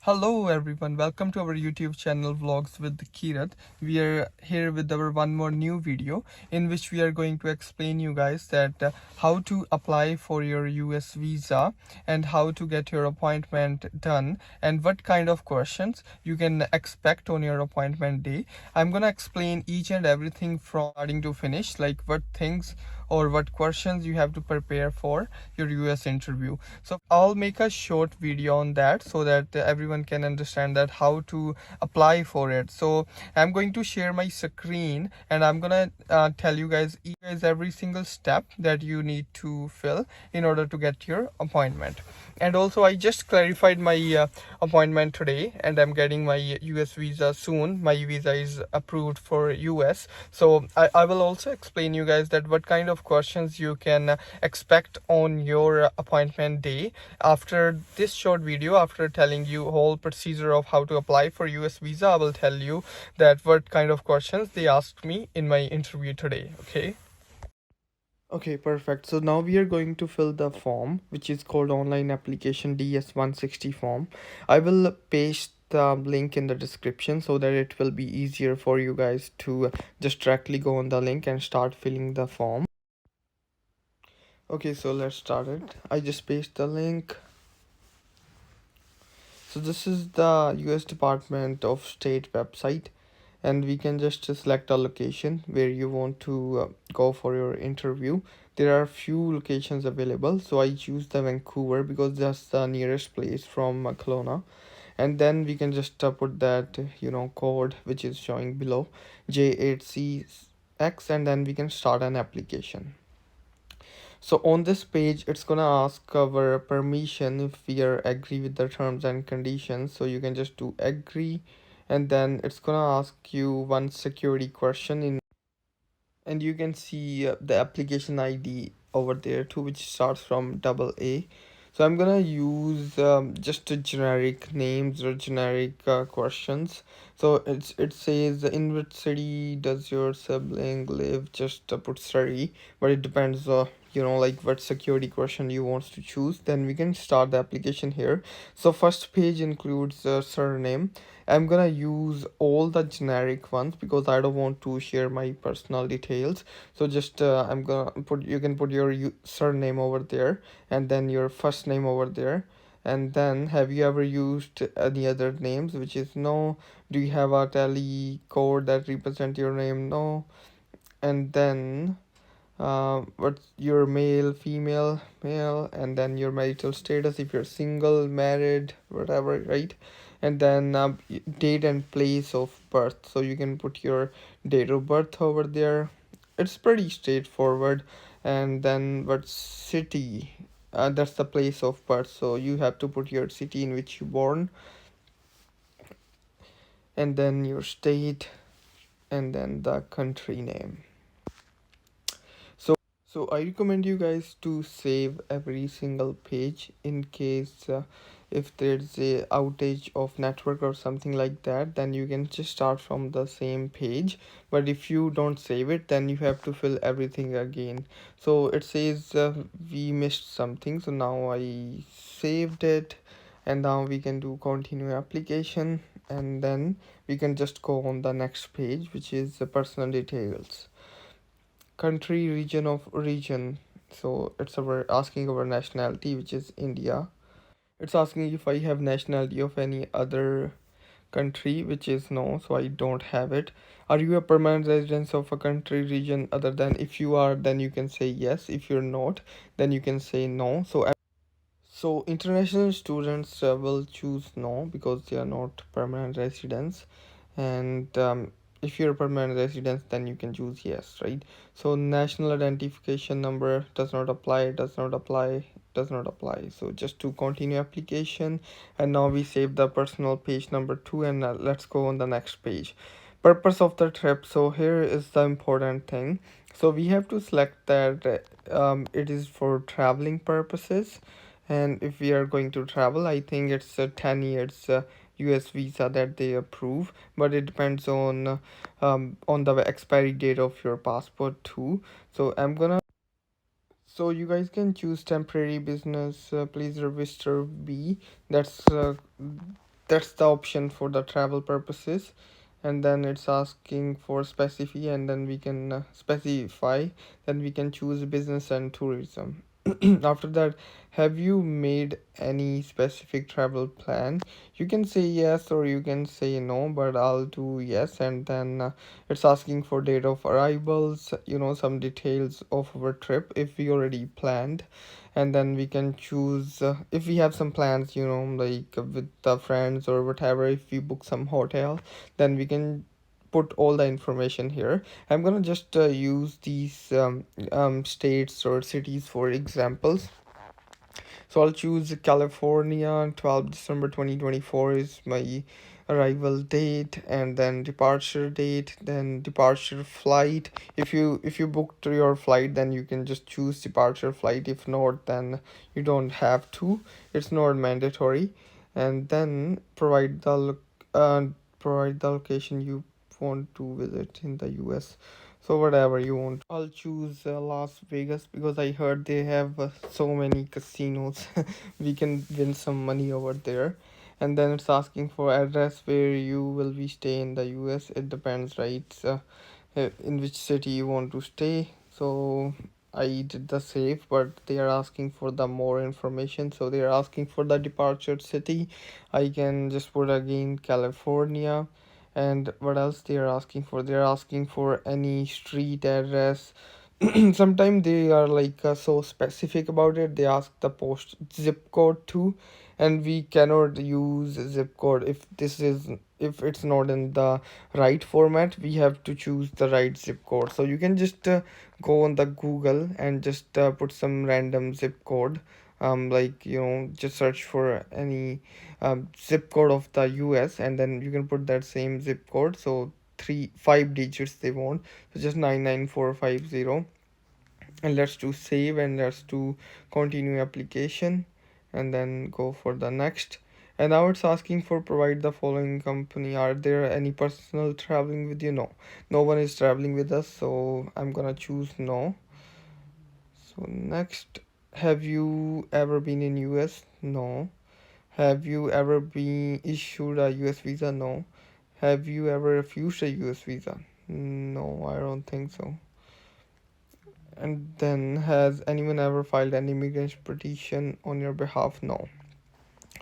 Hello everyone, welcome to our YouTube channel Vlogs with Kirat. We are here with our one more new video in which we are going to explain you guys that how to apply for your US visa and how to get your appointment done and what kind of questions you can expect on your appointment day. I'm gonna explain each and everything from starting to finish, like what things or what questions you have to prepare for your US interview. So I'll make a short video on that so that everyone can understand that how to apply for it. So I'm going to share my screen and I'm gonna tell you guys every single step that you need to fill in order to get your appointment. And also I just clarified my appointment today and I'm getting my US visa soon. My visa is approved for US. So I will also explain you guys that what kind of questions you can expect on your appointment day. After this short video, after telling you whole procedure of how to apply for US visa, I will tell you that what kind of questions they asked me in my interview today. Okay, perfect. So now we are going to fill the form, which is called online application DS-160 form. I will paste the link in the description so that it will be easier for you guys to just directly go on the link and start filling the form. Okay, so let's start it. I just paste the link. So this is the US Department of State website, and we can just select a location where you want to go for your interview. There are few locations available, so I choose the Vancouver because that's the nearest place from Kelowna. And then we can just put that code which is showing below, J8CX, and then we can start an application. So on this page, it's gonna ask our permission if we are agree with the terms and conditions. So you can just do agree, and then it's gonna ask you one security question and you can see the application ID over there too, which starts from double A. So I'm gonna use just a generic names or generic questions. So it says in which city does your sibling live? Just put Surrey, but it depends like what security question you want to choose. Then we can start the application here. So first page includes surname. I'm gonna use all the generic ones because I don't want to share my personal details. So just I'm gonna put, you can put your surname over there and then your first name over there. And then have you ever used any other names, which is no. Do you have a tally code that represent your name? No. And then what's your male, female, male, and then your marital status if you're single, married, whatever, right? And then date and place of birth, so you can put your date of birth over there. It's pretty straightforward. And then what city, that's the place of birth, so you have to put your city in which you born, and then your state, and then the country name. So I recommend you guys to save every single page in case if there's a outage of network or something like that, then you can just start from the same page. But if you don't save it, then you have to fill everything again. So it says we missed something, so now I saved it, and now we can do continue application, and then we can just go on the next page, which is the personal details, country, region of origin. So it's our asking our nationality, which is India. It's asking if I have nationality of any other country, which is no, so I don't have it. Are you a permanent resident of a country, region other than? If you are, then you can say yes. If you're not, then you can say no. So international students will choose no because they are not permanent residents. And if you're a permanent resident, then you can choose yes, right? So national identification number does not apply, does not apply, does not apply. So just to continue application. And now we save the personal page number 2, and let's go on the next page. Purpose of the trip. So here is the important thing. So we have to select that it is for traveling purposes. And if we are going to travel, I think it's a 10 years US visa that they approve, but it depends on the expiry date of your passport too. So I'm gonna, so you guys can choose temporary business, please register B. That's that's the option for the travel purposes. And then it's asking for specify, and then we can specify, then we can choose business and tourism. After that, have you made any specific travel plan? You can say yes or you can say no, but I'll do yes. And then it's asking for date of arrivals, some details of our trip if we already planned. And then we can choose if we have some plans, like with the friends or whatever. If we book some hotel, then we can put all the information here. I'm gonna just use these states or cities for examples. So I'll choose California. 12 December 2024 is my arrival date, and then departure date, then departure flight. If you booked your flight, then you can just choose departure flight. If not, then you don't have to. It's not mandatory. And then uh, provide the location you want to visit in the US. So whatever you want. I'll choose Las Vegas because I heard they have so many casinos. We can win some money over there. And then it's asking for address where you will be stay in the US. It depends, right? In which city you want to stay. So I did the save, but they are asking for the more information. So they are asking for the departure city. I can just put again California. And what else they are asking for? They are asking for any street address. Sometimes they are like so specific about it. They ask the post zip code too, and we cannot use zip code if it's not in the right format. We have to choose the right zip code. So you can just go on the Google and just put some random zip code. Like just search for any zip code of the US, and then you can put that same zip code. So 5 digits they want. So just 99450. And let's do save, and let's do continue application, and then go for the next. And now it's asking for provide the following company. Are there any personal traveling with you? No one is traveling with us, so I'm gonna choose no. So next, have you ever been in US? No. Have you ever been issued a US visa? No. Have you ever refused a US visa? No, I don't think so. And then, has anyone ever filed an immigration petition on your behalf? No.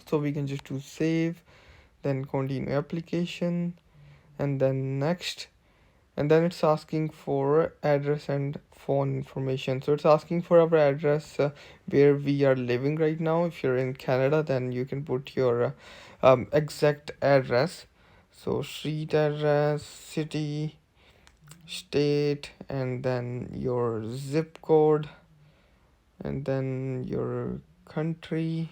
So we can just do save, then continue application, and then next. And then it's asking for address and phone information. So it's asking for our address where we are living right now. If you're in Canada, then you can put your exact address. So street address, city, state, and then your zip code, and then your country.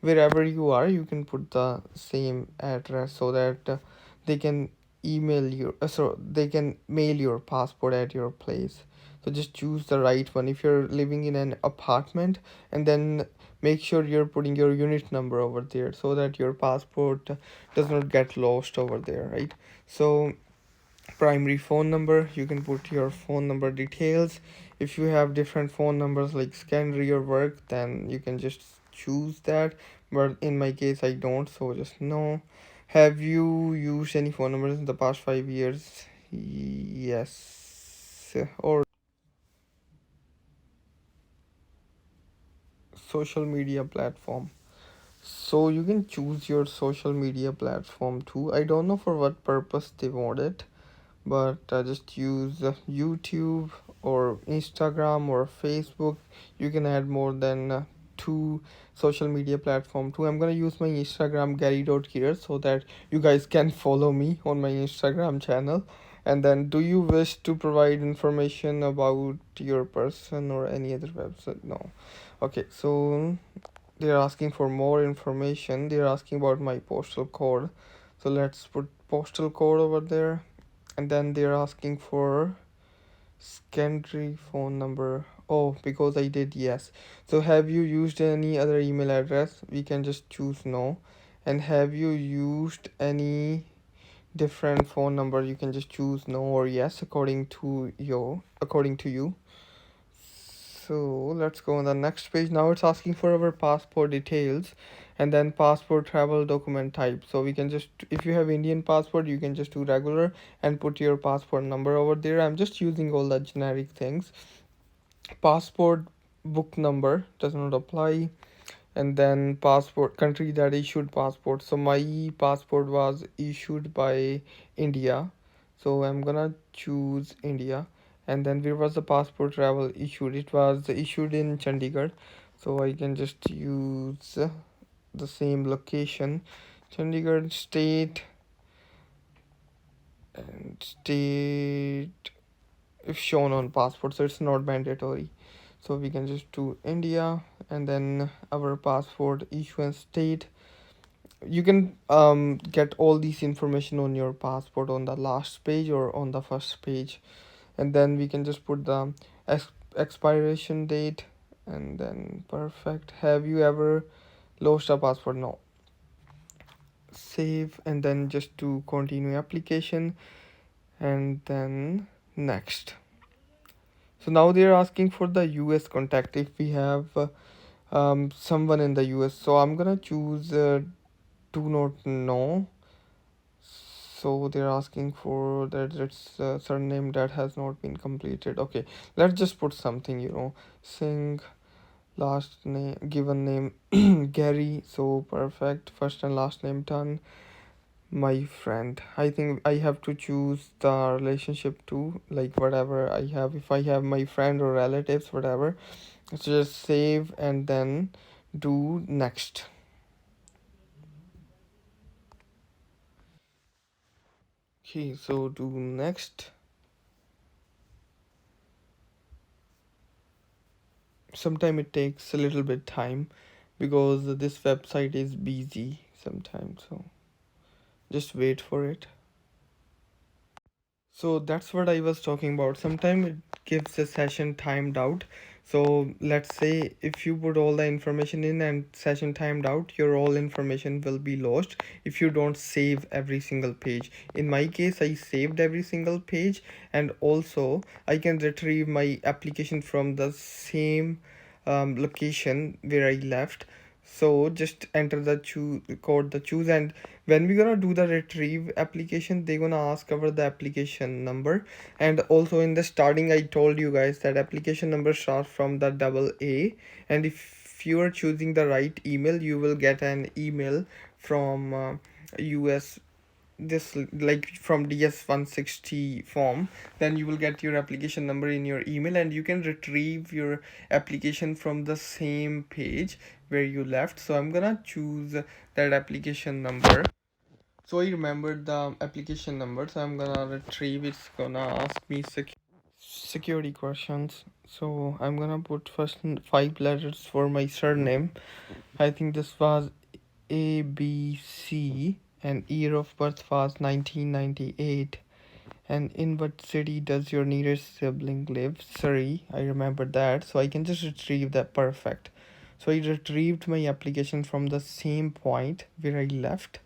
Wherever you are, you can put the same address so that they can so they can mail your passport at your place. So just choose the right one. If you're living in an apartment, and then make sure you're putting your unit number over there so that your passport does not get lost over there, right? So primary phone number, you can put your phone number details. If you have different phone numbers like secondary or work, then you can just choose that, but in my case I don't, so just no. Have you used any phone numbers in the past 5 years? Yes. Or social media platform. So you can choose your social media platform too. I don't know for what purpose they want it, but just use YouTube or Instagram or Facebook. You can add more than two social media platform too. I'm gonna use my Instagram Gary.Kier so that you guys can follow me on my Instagram channel. And then, do you wish to provide information about your person or any other website? No. Okay, so they're asking for more information. They're asking about my postal code. So let's put postal code over there. And then they're asking for secondary phone number. Oh, because I did yes. So have you used any other email address? We can just choose no. And have you used any different phone number? You can just choose no or yes according to you. So let's go on the next page. Now it's asking for our passport details. and then passport travel document type. So we can just, if you have Indian passport, you can just do regular and put your passport number over there. I'm just using all the generic things. Passport book number does not apply. And then passport country that issued passport. So my passport was issued by India, so I'm gonna choose India. And then where was the passport travel issued? It was issued in Chandigarh, so I can just use the same location, Chandigarh state. And state if shown on passport, so it's not mandatory. So we can just do India, and then our passport issuance state. You can get all these information on your passport on the last page or on the first page. And then we can just put the expiration date. And then perfect. Have you ever lost a passport? No. Save, and then just to continue application, and then next. So now they're asking for the US contact if we have someone in the US. So I'm gonna choose do not know. So they're asking for that it's surname that has not been completed. Okay, let's just put something, Singh, last name, given name Gary. So perfect, first and last name done. My friend, I think I have to choose the relationship too, like whatever I have, if I have my friend or relatives, whatever. So just save and then do next. Okay, so do next. Sometime it takes a little bit time because this website is busy sometimes, so just wait for it. So that's what I was talking about. Sometimes it gives the session timed out. So let's say if you put all the information in and session timed out, your all information will be lost if you don't save every single page. In my case, I saved every single page, and also I can retrieve my application from the same location where I left. So just enter the code, the choose, and when we're gonna do the retrieve application, they're gonna ask our the application number. And also in the starting, I told you guys that application number starts from the double A, and if you are choosing the right email, you will get an email from US, this like from DS160 form. Then you will get your application number in your email, and you can retrieve your application from the same page where you left. So I'm gonna choose that application number. So I remembered the application number, so I'm gonna retrieve. It's gonna ask me security questions, so I'm gonna put first 5 letters for my surname. I think this was ABC, and year of birth was 1998. And in what city does your nearest sibling live? Surrey, I remember that. So I can just retrieve that. Perfect. So I retrieved my application from the same point where I left.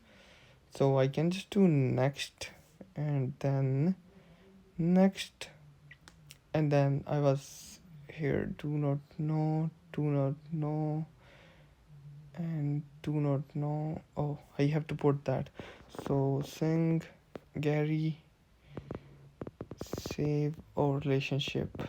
So I can just do next, and then next, and then I was here. Do not know, do not know, and do not know. Oh, I have to put that. So Singh, Gary, save or relationship.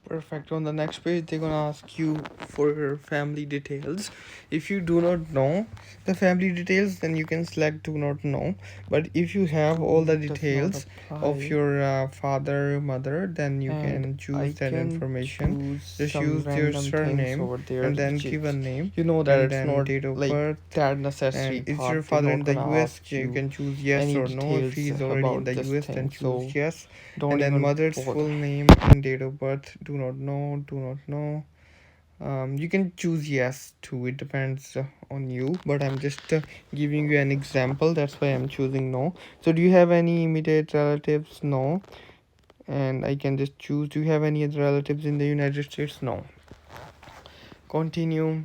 Perfect. On the next page, they're gonna ask you for your family details. If you do not know the family details, then you can select do not know. But if you have all the details of your father, mother, then you can choose that information. Just use your surname and then give a name. You know that it's not date of birth. That necessary. And is your father in the US? You can choose yes or no. If he's already in the US, then choose yes. And then mother's full name and date of birth. Do not know. Do not know. You can choose yes too. It depends on you. But I'm just giving you an example. That's why I'm choosing no. So do you have any immediate relatives? No. And I can just choose. Do you have any other relatives in the United States? No. Continue.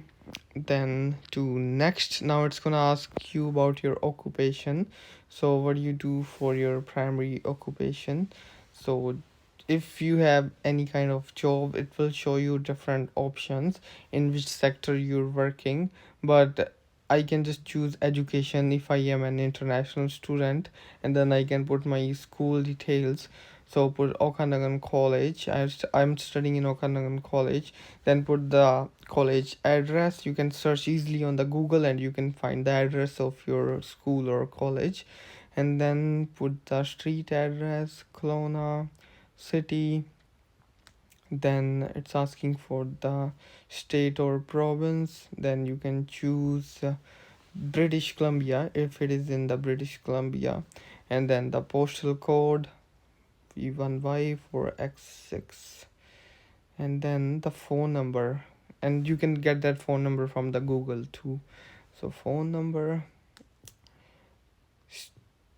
Then to next. Now it's gonna ask you about your occupation. So what do you do for your primary occupation? So if you have any kind of job, it will show you different options in which sector you're working. But I can just choose education if I am an international student, and then I can put my school details. So put Okanagan College. I'm studying in Okanagan College. Then put the college address. You can search easily on the Google and you can find the address of your school or college. And then put the street address, Kelowna city. Then it's asking for the state or province. Then you can choose British Columbia if it is in the British Columbia, and then the postal code V1Y for X6, and then the phone number. And you can get that phone number from the Google too. So phone number,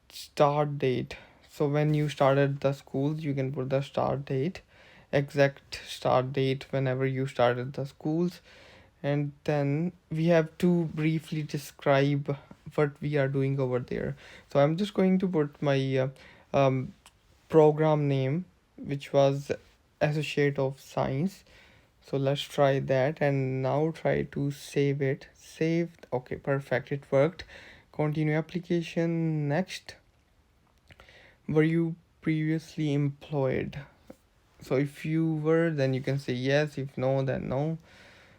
start date. So when you started the school, you can put the start date, exact start date whenever you started the schools. And then we have to briefly describe what we are doing over there. So I'm just going to put my um, program name, which was Associate of Science. So let's try that and now try to save it. Saved. Okay, perfect. It worked. Continue application. Next. Were you previously employed? So if you were, then you can say yes. If no, then no.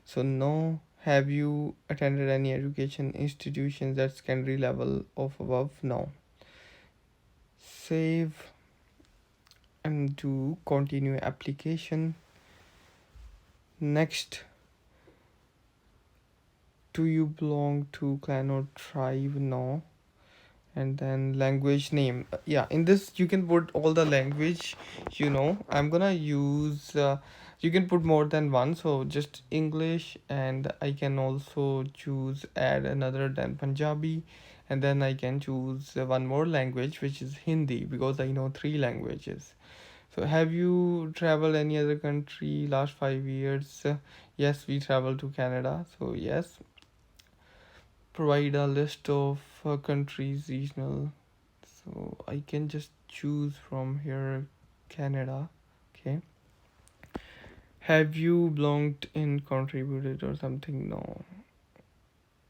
So no. Have you attended any education institutions at secondary level of above? No. Save and do continue application. Next. Do you belong to clan or tribe? No. And then language name. Yeah, in this you can put all the language. I'm gonna use you can put more than one, so just English, and I can also choose add another than Punjabi, and then I can choose one more language, which is Hindi, because I know three languages. So have you traveled any other country last 5 years? Yes, we traveled to Canada, so yes. Provide a list of countries regional, so I can just choose from here Canada. Okay. Have you belonged in contributed or something? No.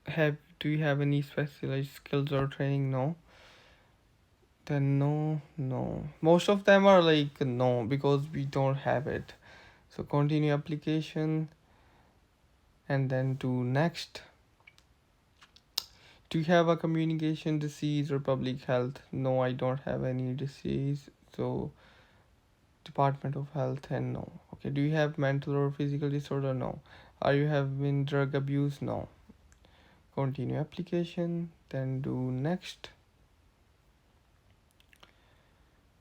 Have Do you have any specialized skills or training? No. Then no, no, most of them are like no, because we don't have it. So continue application, and then do next. Do you have a communication disease or public health? No, I don't have any disease. So Department of Health, and no. Okay, do you have mental or physical disorder? No. Are you having drug abuse? No. Continue application, then do next.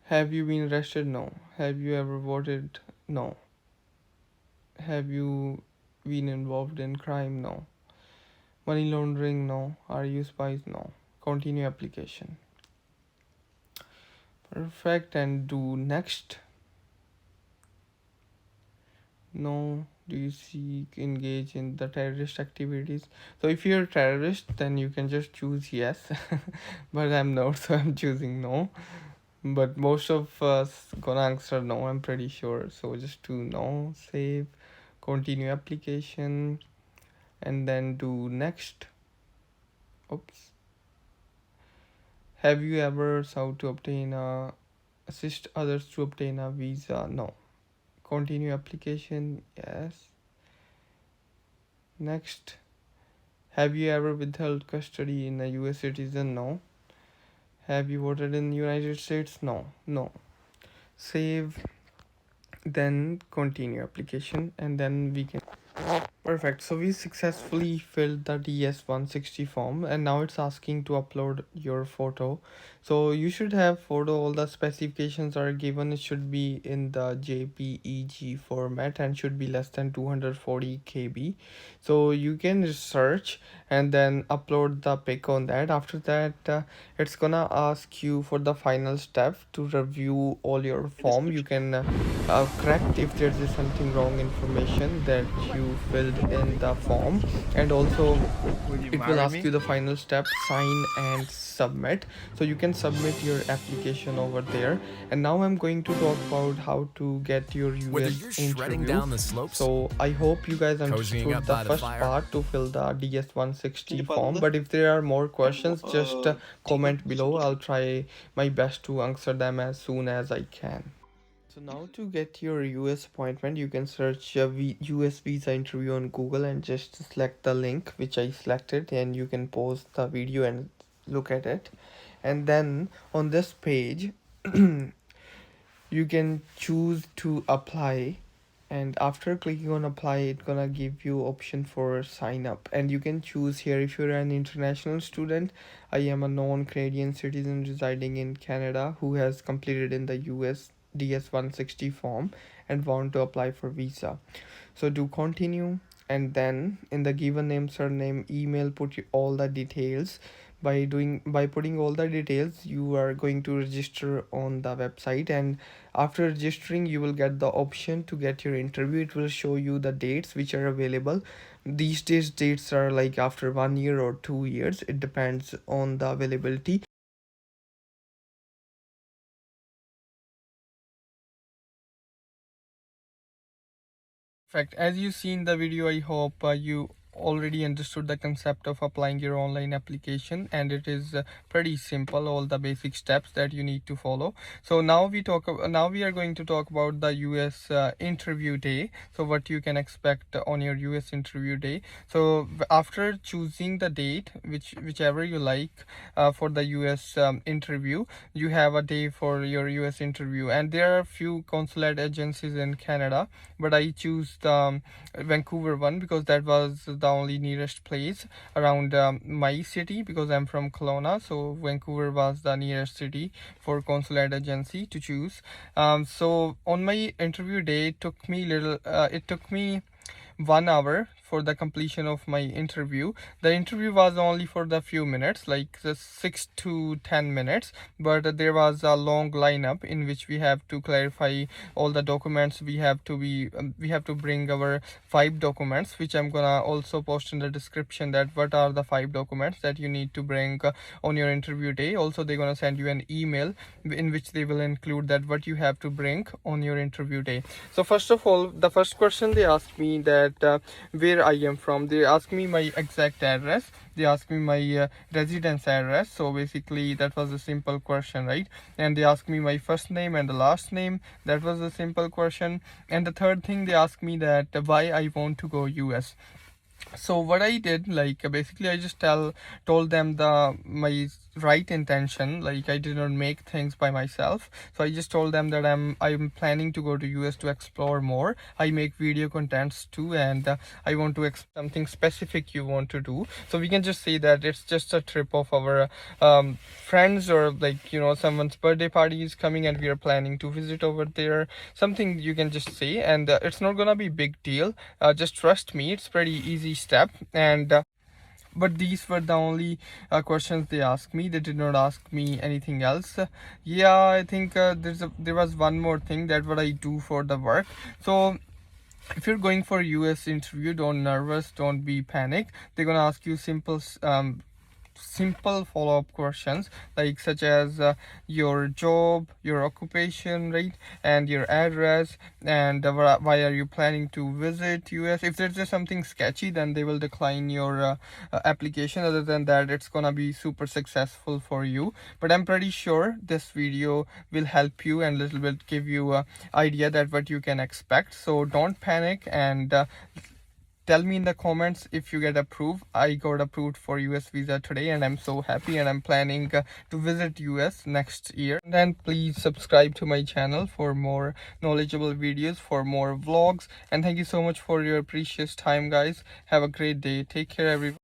Have you been arrested? No. Have you ever voted? No. Have you been involved in crime? No. Money laundering? No. Are you spies? No. Continue application. Perfect, and do next. No. Do you seek engage in the terrorist activities? So if you're a terrorist, then you can just choose yes. But I'm not, so I'm choosing no. But most of us gonna answer no, I'm pretty sure. So just do no, save, continue application, and then do next. Oops. Have you ever sought to obtain a assist others to obtain a visa? No. Continue application, yes. Next. Have you ever withheld custody in a US citizen? No. Have you voted in the United States? No. No. Save, then continue application, and then we can. Perfect. So we successfully filled the DS-160 form, and now it's asking to upload your photo. So you should have photo, all the specifications are given. It should be in the JPEG format and should be less than 240 KB. So you can search and then upload the pic on that. After that, it's gonna ask you for the final step to review all your form. You can correct if there is something wrong information that you fill filled in the form, and also Will you it will marry ask me? you the final step, sign and submit. So you can submit your application over there. And now I'm going to talk about how to get your Whether US you're shredding interview. down the slopes, So I hope you guys cozying understood up the by the first fire, part to fill the DS-160 form, Yapalım. but if there are more questions, just comment below. Sorun. I'll try my best to answer them as soon as I can. So now to get your US appointment, you can search US visa interview on Google and just select the link which I selected, and you can pause the video and look at it. And then on this page, you can choose to apply, and after clicking on apply, it's gonna give you option for sign up, and you can choose here if you're an international student. I am a non-Canadian citizen residing in Canada who has completed in the US DS-160 form and want to apply for visa. So do continue, and then in the given name, surname, email, put all the details. By putting all the details, you are going to register on the website, and after registering you will get the option to get your interview. It will show you the dates which are available. These dates are like after 1 year or 2 years, it depends on the availability. Fact, as you see in the video, I hope you already understood the concept of applying your online application, and it is pretty simple, all the basic steps that you need to follow. So now we are going to talk about the US interview day. So what you can expect on your US interview day. So after choosing the date, whichever you like for the US interview, you have a day for your US interview, and there are few consulate agencies in Canada, but I choose the Vancouver one because that was the only nearest place around my city, because I'm from Kelowna. So Vancouver was the nearest city for consulate agency to choose. So on my interview day, it took me 1 hour for the completion of my interview. The interview was only for the few minutes, like the 6 to 10 minutes, but there was a long lineup in which we have to clarify all the documents. We have to bring our 5 documents, which I'm gonna also post in the description, that what are the 5 documents that you need to bring on your interview day. Also, they're gonna send you an email in which they will include that what you have to bring on your interview day. So first of all, the first question they asked me that where I am from. They asked me my exact address. They asked me my residence address. So basically that was a simple question, right? And they asked me my first name and the last name. That was a simple question. And the third thing, they asked me that why I want to go US. So what I did, like basically I just told them my right intention. Like I did not make things by myself, so I just told them that I'm planning to go to US to explore more. I make video contents too, and I want to something specific you want to do. So we can just say that it's just a trip of our friends, or like, you know, someone's birthday party is coming and we are planning to visit over there. Something you can just say, and it's not gonna be big deal. Just trust me, it's pretty easy step. And but these were the only questions they asked me. They did not ask me anything else. Yeah, I think there was one more thing, that what I do for the work. So if you're going for US interview, don't nervous, don't be panic. They're gonna ask you simple follow-up questions, like such as your job, your occupation, right, and your address, and why are you planning to visit US. If there's just something sketchy, then they will decline your application. Other than that, it's gonna be super successful for you. But I'm pretty sure this video will help you and little bit give you a idea that what you can expect. So don't panic, and tell me in the comments if you get approved. I got approved for US visa today, and I'm so happy, and I'm planning to visit US next year. And then please subscribe to my channel for more knowledgeable videos, for more vlogs. And thank you so much for your precious time, guys. Have a great day. Take care, everyone.